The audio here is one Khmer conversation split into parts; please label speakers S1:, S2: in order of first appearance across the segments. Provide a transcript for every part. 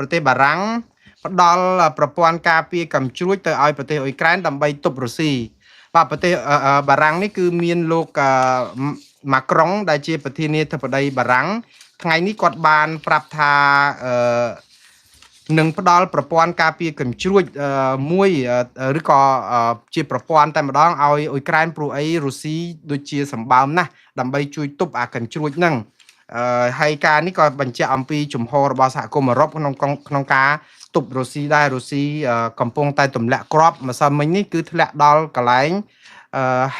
S1: ប្រទេសបារាំងផ្ដល់ប្រព័ន្ធការពារកំជ្រួចទៅឲ្យប្រទេសអ៊ុយក្រែនដើម្បីទប់រុស្ស៊ីបាទប្រទេសបារាំងនេះគឺមានលោកម៉ាក្រុងដែលជាប្រធានាធិបតីបារាំងថ្ងៃនេះគាត់បានប្រាប់ថានឹងផ្ដល់ប្រព័ន្ធការពារកញ្ជ្រួចមួយឬក៏ជាប្រព័ន្ធតែម្ដងឲ្យអ៊ុយក្រែនព្រោះអីរុស្ស៊ីដូចជាសម្បើមណាស់ដើម្បីជួយទប់អាកញ្ជ្រួចហ្នឹងហើយការនេះក៏បញ្ជាក់អំពីជំហររបស់សហគមន៍អឺរ៉ុបក្នុងការទប់រុស្ស៊ីដែររុស្ស៊ីកំពុងតែទម្លាក់គ្រាប់ម្សិលមិញនេះគឺធ្លាក់ដល់កន្លែង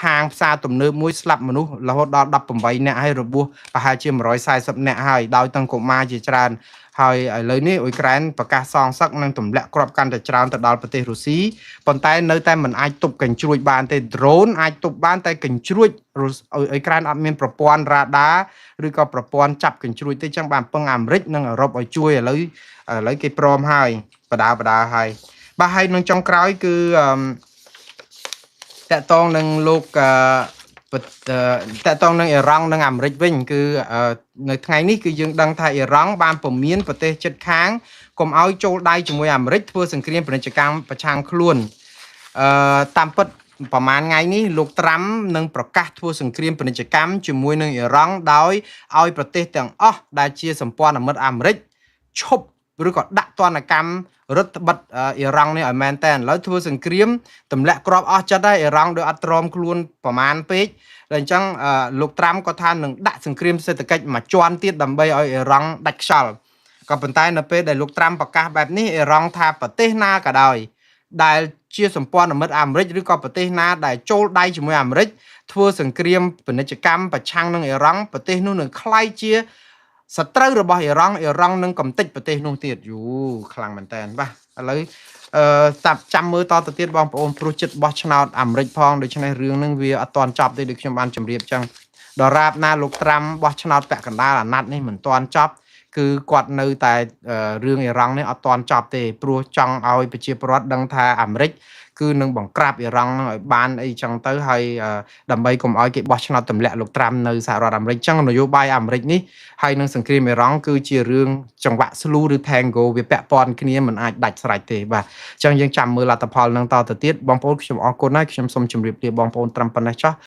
S1: ហាងផ្សារទំនើបមួយស្លាប់មនុស្សរហូតដល់18នាក់ហើយរបួសប្រហែលជា140នាក់ហើយដោយទាំងកុមារជាច្រើនហើយឥឡូវនេះអ៊ុយក្រែនប្រកាសសងសឹកនិងទម្លាក់គ្រាប់កាន់តែច្រើនទៅដល់ប្រទេសរុស្ស៊ីប៉ុន្តែនៅតែមិនអាចទប់កញ្ជ្រួចបានទេ drone អាចទប់បានតែកញ្ជ្រួចអ៊ុយក្រែនអត់មានប្រព័ន្ធរ៉ាដាឬក៏ប្រព័ន្ធចាប់កញ្ជ្រួចទេចឹងបានពឹងអាមេរិកនិងអឺរ៉ុបឲ្យជួយឥឡូវគេព្រមហើយបដាហើយបាទហើយនឹងចុងក្រោយគឺតកតងនឹងលោកតកតងនឹងអ៊ីរ៉ង់និងអាមេរិកវិញគឺនៅថ្ងៃនេះគឺយើងដឹងថាអ៊ីរ៉ង់បានពមៀនប្រទេសជិតខាងកុំឲ្យចូលដៃជាមួយអាមេរិកធ្វើសង្គ្រាមពាណិជ្ជកម្មប្រឆាំងខ្លួនតាមពិតប្រហែលថ្ងៃនេះលោកត្រាំនឹងប្រកាសធ្វើសង្គ្រាមពាណិជ្ជកម្មជាមួយនឹងអ៊ីរ៉ង់ដោយឲ្យប្រទេសទាំងអស់ដែលជាសម្ព័ន្ធមិត្តអាមេរិកឈប់ឬក៏ដាក់ទណ្ឌកម្មរដ្ឋបិទអ៊ីរ៉ង់នេះឲ្យមែនតើឥឡូវធ្វើសង្គ្រាមទម្លាក់គ្រាប់អស់ចិត្តហើយអ៊ីរ៉ង់ដូចអត់ទ្រាំខ្លួនប្រមាណពេកតែអញ្ចឹងលោកត្រាំក៏ថានឹងដាក់សង្គ្រាមសេដ្ឋកិច្ចមួយជាន់ទៀតដើម្បីឲ្យអ៊ីរ៉ង់ដាច់ខ្យល់ក៏ប៉ុន្តែនៅពេលដែលលោកត្រាំប្រកាសបែបនេះអ៊ីរ៉ង់ថាប្រទេសណាក៏ដោយដែលជាសម្ព័ន្ធមិត្តអាមេរិកឬក៏ប្រទេសណាដែលចូលដៃជាមួយអាមេរិកធ្វើសង្គ្រាមពាណិជ្ជកម្មប្រឆាំងនឹងអ៊ីរ៉ង់ប្រទេសនោះនឹងក្លាយជាសត្រូវរបស់អ៊ីរ៉ង់នឹងកំទេចប្រទេសនោះទៀតយូខ្លាំងមែនតើបាទឥឡូវចាំមើលតទៅទៀតបងប្អូនព្រោះចិត្តបោះឆ្នោតអាមេរិកផងដូច្នេះរឿងហ្នឹងវាអត់ទាន់ចប់ទេដូចខ្ញុំបានជម្រាបចឹងដរាបណាលោកត្រាំបោះឆ្នោតពាក់កណ្ដាលអាណត្តិនេះមិនទាន់ចប់គឺគាត់នៅតែរឿងអ៊ីរ៉ង់នេះអត់ទាន់ចប់ទេព្រោះចង់ឲ្យប្រជាពលរដ្ឋដឹងថាអាមេរិកគឺនឹងបង្ក្រាបអ៊ីរ៉ង់នឹងឲ្យបានអីចឹងទៅហើយដើម្បីកុំឲ្យគេបោះឆ្នោតទម្លាក់លោកត្រាំនៅសហរដ្ឋអាមេរិកចឹងនយោបាយអាមេរិកនេះហើយនឹងសង្គ្រាមអ៊ីរ៉ង់គឺជារឿងចង្វាក់ស្លូឬ Tango វាពាក់ព័ន្ធគ្នាមិនអាចដាច់ស្រេចទេបាទចឹងយើងចាំមើលលទ្ធផលនឹងតទៅទៀតបងប្អូនខ្ញុំអរគុណហើយខ្ញុំសូមជម្រាបលាបងប្អូនត្រឹមប៉ុណ្ណេះចុះ